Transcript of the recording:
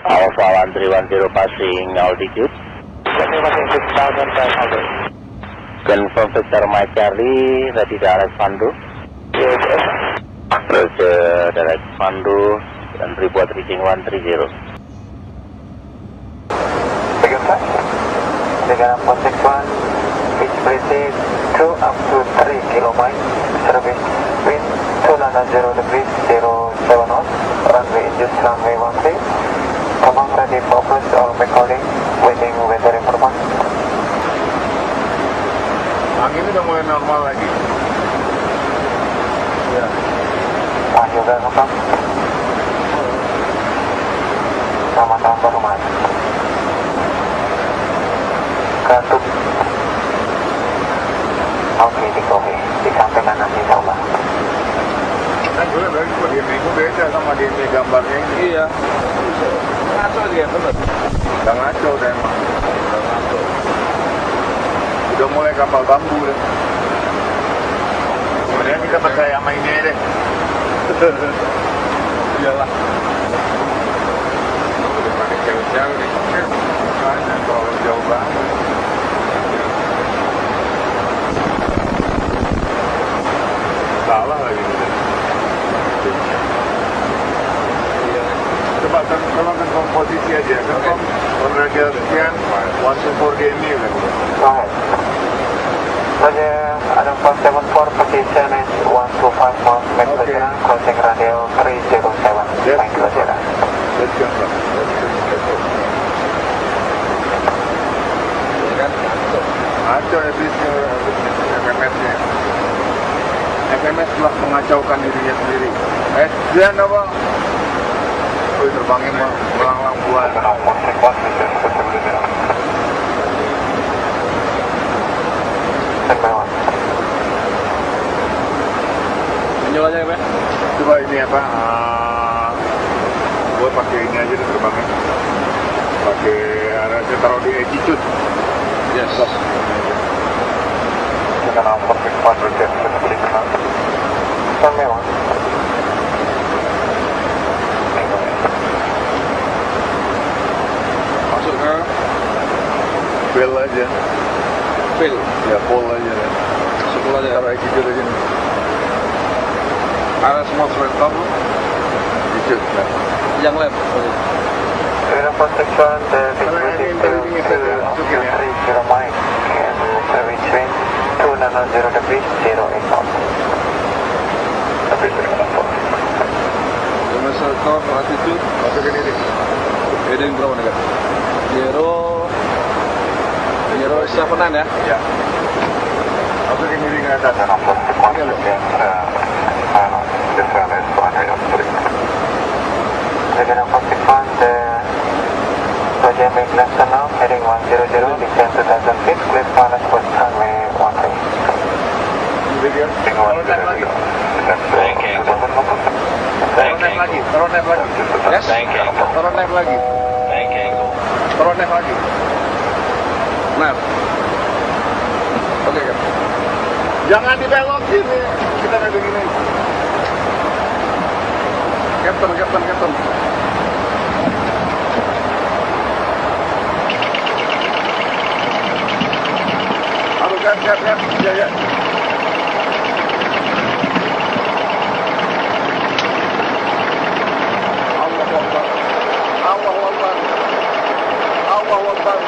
Alpha 1310 passing altitude. Confirm Victor Mike Charlie, ready direct Pandu. Roger, direct Pandu, dan report reaching 130. Second flight. Dengan 461, pitch breeze 2 up to 3 kilomiles, service wind 290 degrees 07 knots, runway induced runway 13. Command ready for approach, all backholding, waiting weather information. Angin udah mulai normal lagi. Ya. Ah, juga ngepang. Selamat tahun baru, Mas. Katup. Oke, di samping kanan insya Allah. Kan gue dari itu beda sama di gambarnya ini. Iya. Ngaco dia, bener. Udah ngaco deh emang. Udah ngaco. Udah mulai kapal bambu deh. Kemudian kita percaya sama ini deh. Iyalah. Udah pakai jauh-jauh nih. Makanya kalau jauh banget. Salah lagi. Iya. Coba confirm posisi aja. Confirm order sekian. 124 DMI kan. Right. Roger, Adam 474, position is 125 miles, max okay. Crossing radial 307. Yes. Thank you, Roger. Let's go. Ngaco ya FMS-nya. FMS telah mengacaukan dirinya sendiri. Jangan apa? Oh, terbangin mah melanglang bulan. Menjual aja ya, Pak? Coba ini apa? Gue pakai ini aja deh terbangin. Pakai saya taruh di altitude. Yes. Dengan nomor Rekaman Roger, seperti kenal. Memang. Masuk ke fill aja. Fill? Ya, full aja. Full aja. Taruh altitude aja. Ada semua serentak lu? Altitude, ya. Yang left? Dengan protection, the visibility to 3 kilomiles and service wind 290 degrees 08 knots. Tapi terkenal. Demonstrator altitude? Masukin ini. Heading berapa nih, Kak? 079 ya? Ya. Masukin ini ke atas. Dan nomor Rekaman Roger, this one is 103. Dengan protection, the Roger make left turn now, heading 100, descend 2000 feet, clear for approach runway 13. Video. Taruh net lagi. Taruh net lagi. Yes? Taruh net lagi. Taruh net lagi. Nah. Oke, Kak. Jangan dibelokin nih. Kita kayak begini. Captain. Aduh, siap. Ya. Allahu Akbar.